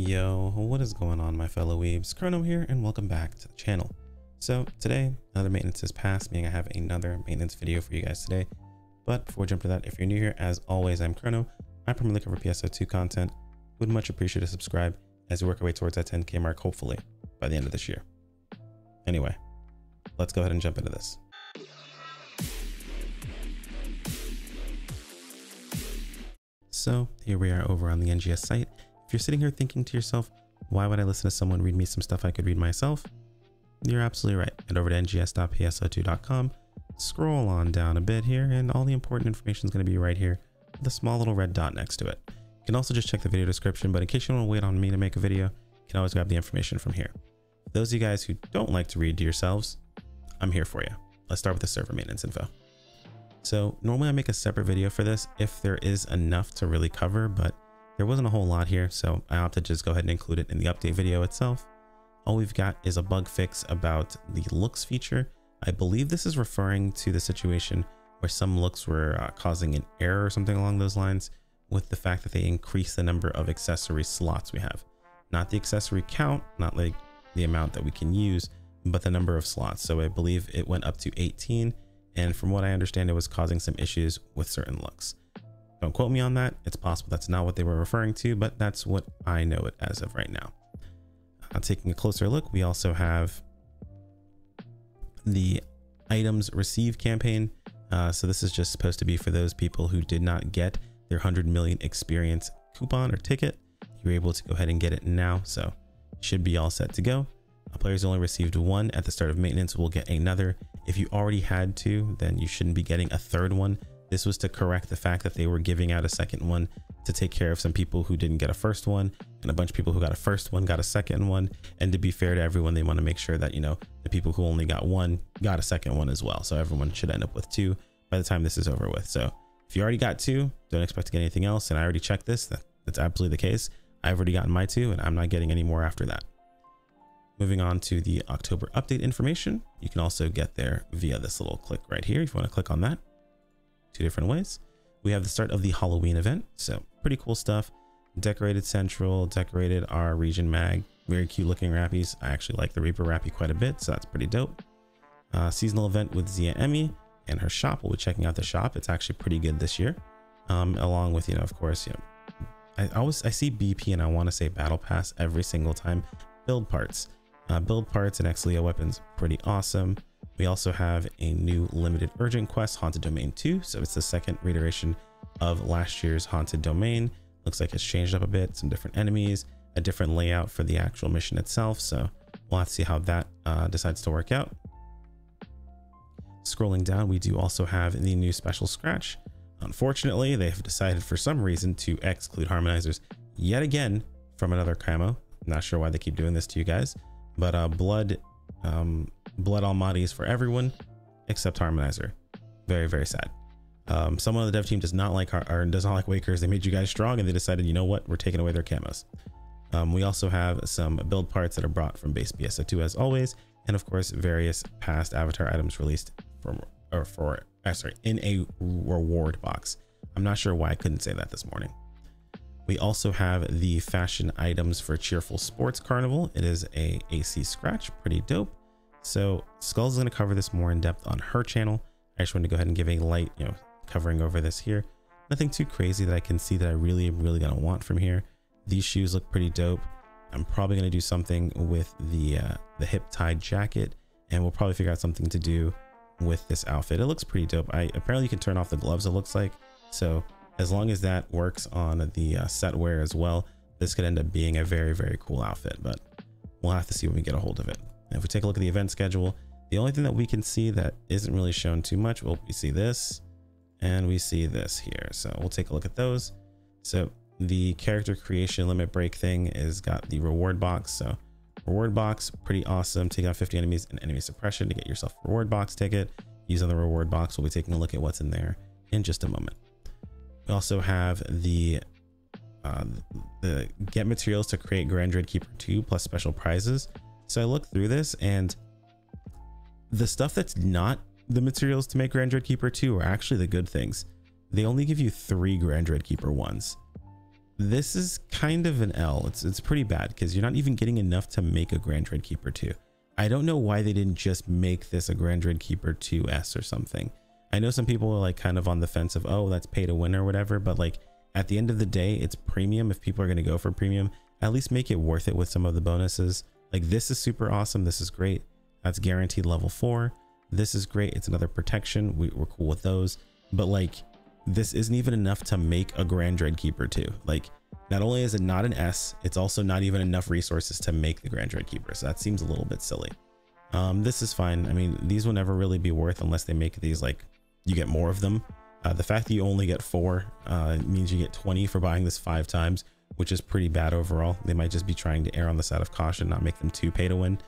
Yo, what is going on, my fellow weebs? Chrono here, and welcome back to the channel. So today, another maintenance is passed, meaning I have another maintenance video for you guys today. But before we jump to that, if you're new here, as always, I'm Chrono. I primarily cover PSO2 content. Would much appreciate a subscribe as we work our way towards that 10K mark, hopefully by the end of this year. Anyway, let's go ahead and jump into this. So here we are over on the NGS site. If you're sitting here thinking to yourself, why would I listen to someone read me some stuff I could read myself? You're absolutely right. Head over to ngs.pso2.com, scroll on down a bit here, and all the important information is going to be right here with a small little red dot next to it. You can also just check the video description, but in case you don't want to wait on me to make a video, you can always grab the information from here. For those of you guys who don't like to read to yourselves, I'm here for you. Let's start with the server maintenance info. So normally I make a separate video for this if there is enough to really cover, but there wasn't a whole lot here, so I opted to just go ahead and include it in the update video itself. All we've got is a bug fix about the looks feature. I believe this is referring to the situation where some looks were causing an error or something along those lines with the fact that they increase the number of accessory slots we have. Not the accessory count, not like the amount that we can use, but the number of slots. So I believe it went up to 18. And from what I understand, it was causing some issues with certain looks. Don't quote me on that. It's possible that's not what they were referring to, but that's what I know it as of right now. Taking a closer look, we also have the items received campaign. So this is just supposed to be for those people who did not get their 100 million experience coupon or ticket. You're able to go ahead and get it now. So should be all set to go. Players only received one at the start of maintenance will get another. If you already had two, then you shouldn't be getting a third one. This was to correct the fact that they were giving out a second one to take care of some people who didn't get a first one, and a bunch of people who got a first one got a second one. And to be fair to everyone, they want to make sure that, you know, the people who only got one got a second one as well. So everyone should end up with two by the time this is over with. So if you already got two, don't expect to get anything else. And I already checked this. That's absolutely the case. I've already gotten my two, and I'm not getting any more after that. Moving on to the October update information, you can also get there via this little click right here. If you want to click on that, two different ways. We have the start of the Halloween event. So pretty cool stuff. Decorated Central, decorated our region mag, very cute looking wrappies. I actually like the Reaper wrappy quite a bit, so that's pretty dope. Seasonal event with Zia Emmy and her shop. We'll be checking out the shop. It's actually pretty good this year. Along with, you know, of course, you know, I see BP and I want to say Battle Pass every single time. Build parts. Build parts and Exilio weapons, pretty awesome. We also have a new limited urgent quest, Haunted Domain 2. So it's the second reiteration of last year's Haunted Domain. Looks like it's changed up a bit, some different enemies, a different layout for the actual mission itself. So we'll have to see how that decides to work out. Scrolling down, we do also have the new special scratch. Unfortunately, they have decided for some reason to exclude harmonizers yet again from another camo. Not sure why they keep doing this to you guys. But blood Almaty for everyone except harmonizer. Very, very sad. Someone on the dev team does not like Wakers. They made you guys strong, and they decided, you know what, we're taking away their camos. We also have some build parts that are brought from base PSO2 as always, and of course various past avatar items released in a reward box. I'm not sure why I couldn't say that this morning. We also have the fashion items for Cheerful Sports Carnival. It is a AC scratch, pretty dope. So Skulls is going to cover this more in depth on her channel. I just wanted to go ahead and give a light, you know, covering over this here. Nothing too crazy that I can see that I really am gonna want from here. These shoes look pretty dope. I'm probably going to do something with the hip tied jacket, and we'll probably figure out something to do with this outfit. It looks pretty dope. Apparently you can turn off the gloves, it looks like. So as long as that works on the set wear as well, this could end up being a very, very cool outfit, but we'll have to see when we get a hold of it. And if we take a look at the event schedule, the only thing that we can see that isn't really shown too much, well, we see this and we see this here. So we'll take a look at those. So the character creation limit break thing is got the reward box. So reward box, pretty awesome. Take out 50 enemies and enemy suppression to get yourself a reward box ticket. Use on the reward box. We'll be taking a look at what's in there in just a moment. We also have the get materials to create Grand Dread Keeper 2 plus special prizes. So I looked through this, and the stuff that's not the materials to make Grand Dread Keeper 2 are actually the good things. They only give you 3 Grand Dread Keeper 1s. this is kind of an L. It's pretty bad because you're not even getting enough to make a Grand Dread Keeper 2. I don't know why they didn't just make this a Grand Dread Keeper 2S or something. I know some people are like kind of on the fence of, oh, that's pay to win or whatever, but like at the end of the day, it's premium. If people are going to go for premium, at least make it worth it with some of the bonuses. Like this is super awesome. This is great. That's guaranteed level 4. This is great. It's another protection. We're cool with those, but like this isn't even enough to make a Grand Dread Keeper 2. Like not only is it not an S, it's also not even enough resources to make the Grand Dread Keeper. So that seems a little bit silly. This is fine. I mean, these will never really be worth unless they make these like you get more of them. The fact that you only get 4 means you get 20 for buying this 5 times, which is pretty bad overall. They might just be trying to err on the side of caution, not make them too pay to win.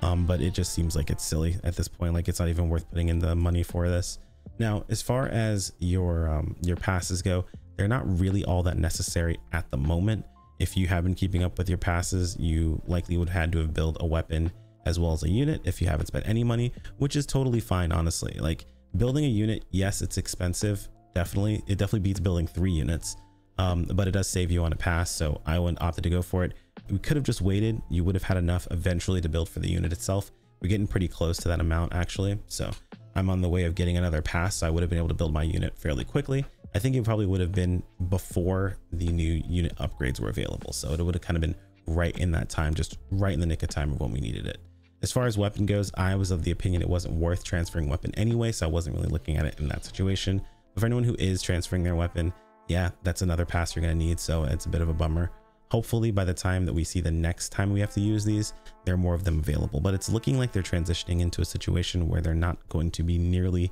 But it just seems like it's silly at this point. Like it's not even worth putting in the money for this. Now, as far as your passes go, they're not really all that necessary at the moment. If you have been keeping up with your passes, you likely would have had to have built a weapon as well as a unit if you haven't spent any money, which is totally fine, honestly. Like building a unit, yes, it's expensive. Definitely. It definitely beats building 3 units. But it does save you on a pass. So I opted to go for it. We could have just waited. You would have had enough eventually to build for the unit itself. We're getting pretty close to that amount actually. So I'm on the way of getting another pass. So I would have been able to build my unit fairly quickly. I think it probably would have been before the new unit upgrades were available. So it would have kind of been right in that time, just right in the nick of time of when we needed it. As far as weapon goes, I was of the opinion it wasn't worth transferring weapon anyway. So I wasn't really looking at it in that situation. But for anyone who is transferring their weapon, yeah, that's another pass you're going to need. So it's a bit of a bummer. Hopefully by the time that we see the next time we have to use these, there are more of them available, but it's looking like they're transitioning into a situation where they're not going to be nearly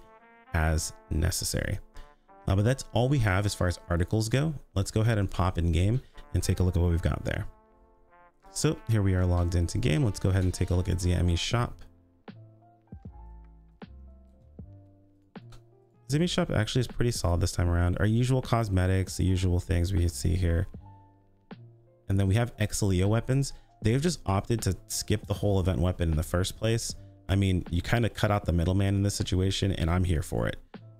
as necessary. But that's all we have as far as articles go. Let's go ahead and pop in game and take a look at what we've got there. So here we are logged into game. Let's go ahead and take a look at Xiaomi's shop. Xiaomi's shop actually is pretty solid this time around. Our usual cosmetics, the usual things we can see here. And then we have Exilio weapons. They've just opted to skip the whole event weapon in the first place. I mean, you kind of cut out the middleman in this situation, and I'm here for it.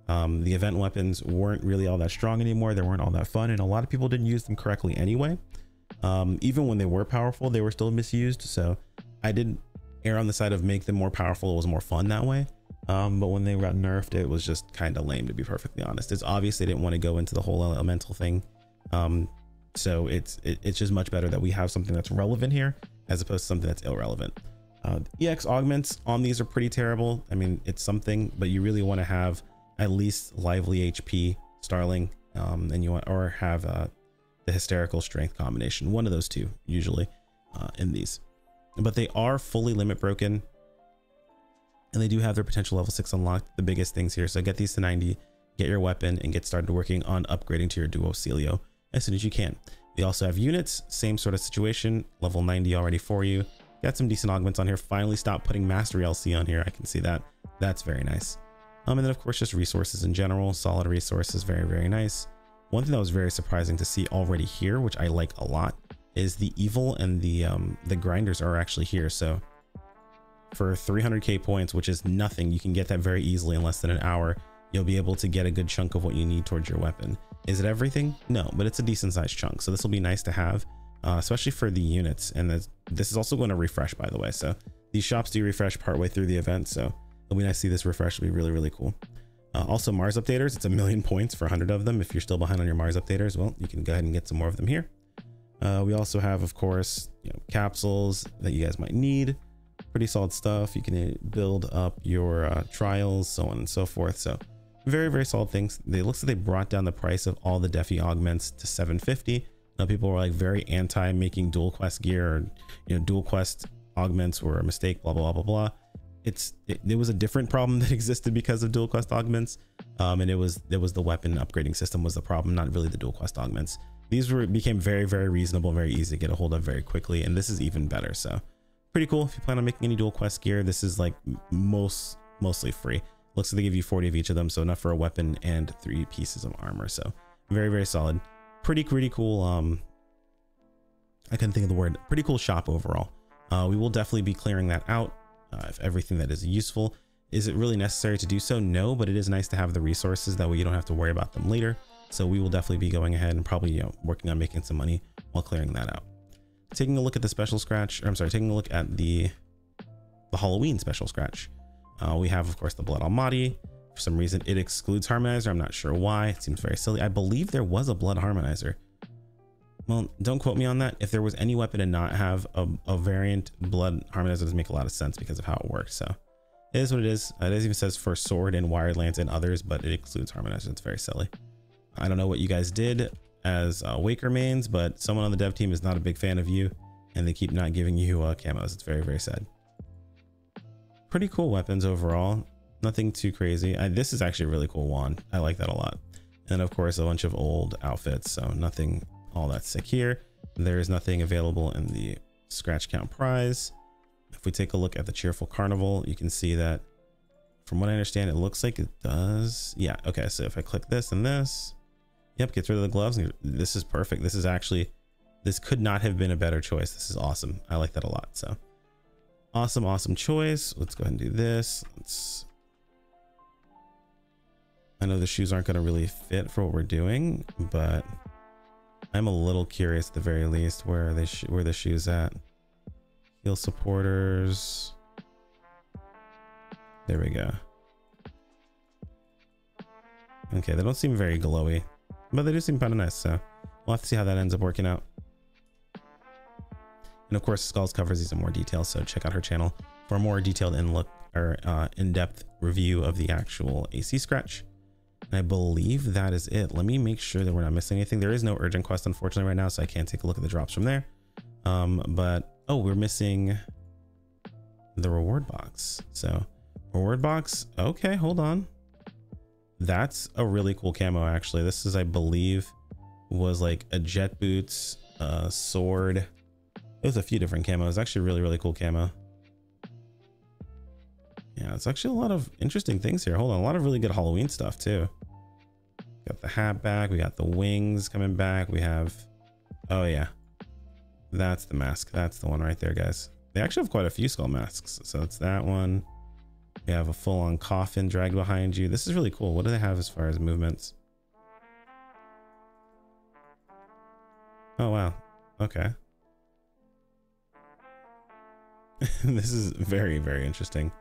The event weapons weren't really all that strong anymore. They weren't all that fun, and a lot of people didn't use them correctly anyway. Even when they were powerful, they were still misused. So I did err on the side of make them more powerful. It was more fun that way. But when they got nerfed, it was just kind of lame, to be perfectly honest. It's obvious they didn't want to go into the whole elemental thing. So it's just much better that we have something that's relevant here as opposed to something that's irrelevant. EX augments on these are pretty terrible. I mean, it's something, but you really want to have at least lively HP Starling, and you want, or have the hysterical strength combination, one of those two usually in these. But they are fully limit broken, and they do have their potential level 6 unlocked. The biggest things here, so get these to 90, get your weapon, and get started working on upgrading to your Duo Celio as soon as you can. We also have units, same sort of situation, level 90 already for you. Got some decent augments on here. Finally stop putting mastery LC on here. I can see that. That's very nice. And then of course just resources in general, solid resources, very, very nice. One thing that was very surprising to see already here, which I like a lot, is the evil and the grinders are actually here. So for 300k points, which is nothing, you can get that very easily in less than an hour. You'll be able to get a good chunk of what you need towards your weapon. Is it everything? No, but it's a decent sized chunk. So this will be nice to have, especially for the units. And this is also going to refresh, by the way. So these shops do refresh partway through the event. So it'll be nice to see this refresh. It'll be really, really cool. Also Mars updaters. It's 1,000,000 points for 100 of them. If you're still behind on your Mars updaters, well, you can go ahead and get some more of them here. We also have, of course, capsules that you guys might need. Pretty solid stuff. You can build up your trials, so on and so forth. So very, very solid things. It looks like they brought down the price of all the Defi augments to 750. Now people were like very anti making dual quest gear, or dual quest augments were a mistake, blah blah blah blah blah. It was a different problem that existed because of dual quest augments, and it was the weapon upgrading system was the problem, not really the dual quest augments. These became very, very reasonable, very easy to get a hold of very quickly, and this is even better. So pretty cool. If you plan on making any dual quest gear, this is like mostly free. Looks like they give you 40 of each of them, so enough for a weapon and 3 pieces of armor. So very, very solid. Pretty cool. I couldn't think of the word. Pretty cool shop overall. We will definitely be clearing that out if everything that is useful. Is it really necessary to do so? No, but it is nice to have the resources. That way you don't have to worry about them later. So we will definitely be going ahead and probably, you know, working on making some money while clearing that out. Taking a look at the special scratch, or I'm sorry, taking a look at the Halloween special scratch. We have, of course, the Blood Almighty. For some reason, it excludes Harmonizer. I'm not sure why. It seems very silly. I believe there was a Blood Harmonizer. Well, don't quote me on that. If there was any weapon to not have a variant Blood Harmonizer, doesn't make a lot of sense because of how it works. So it is what it is. It even says for Sword and Wired Lance and others, but it excludes Harmonizer. It's very silly. I don't know what you guys did as Waker mains, but someone on the dev team is not a big fan of you, and they keep not giving you camos. It's very, very sad. Pretty cool weapons overall. Nothing too crazy. This is actually a really cool wand. I like that a lot. And of course, a bunch of old outfits. So nothing all that sick here. There is nothing available in the scratch count prize. If we take a look at the Cheerful Carnival, you can see that from what I understand, it looks like it does. Yeah. Okay. So if I click this and this, yep, gets rid of the gloves. This is perfect. This is actually, this could not have been a better choice. This is awesome. I like that a lot. So awesome choice. Let's go ahead and do this. I know the shoes aren't going to really fit for what we're doing, but I'm a little curious at the very least where the shoes at. Heel supporters. There we go. Okay, they don't seem very glowy, but they do seem kind of nice. So we'll have to see how that ends up working out. And of course, Skulls covers these in more detail, so check out her channel for a more detailed in-depth review of the actual AC scratch. And I believe that is it. Let me make sure that we're not missing anything. There is no urgent quest, unfortunately, right now, so I can't take a look at the drops from there. But oh, we're missing the reward box. So reward box. Okay, hold on. That's a really cool camo, actually. This is, I believe, was like a jet boots, sword. It was a few different camos. Actually, really cool camo. Yeah, it's actually a lot of interesting things here. Hold on, a lot of really good Halloween stuff too. Got the hat back. We got the wings coming back. We have, oh yeah, that's the mask. That's the one right there, guys. They actually have quite a few skull masks. So it's that one. We have a full-on coffin dragged behind you. This is really cool. What do they have as far as movements? Oh wow. Okay. This is very interesting.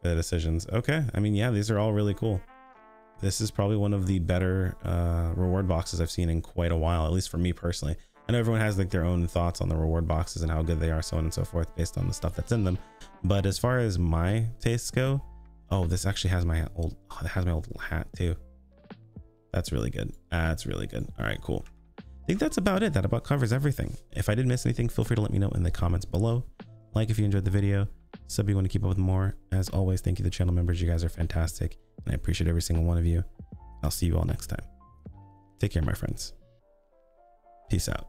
The decisions. Okay, I mean, yeah, these are all really cool. This is probably one of the better reward boxes I've seen in quite a while, at least for me personally. I know everyone has like their own thoughts on the reward boxes and how good they are, so on and so forth, based on the stuff that's in them. But as far as my tastes go, oh, this actually has my old, it has my old hat too. That's really good. That's really good. All right, cool. I think that's about it. That about covers everything. If I did miss anything, feel free to let me know in the comments below. Like if you enjoyed the video. Sub if you want to keep up with more. As always, thank you to the channel members. You guys are fantastic, and I appreciate every single one of you. I'll see you all next time. Take care, my friends. Peace out.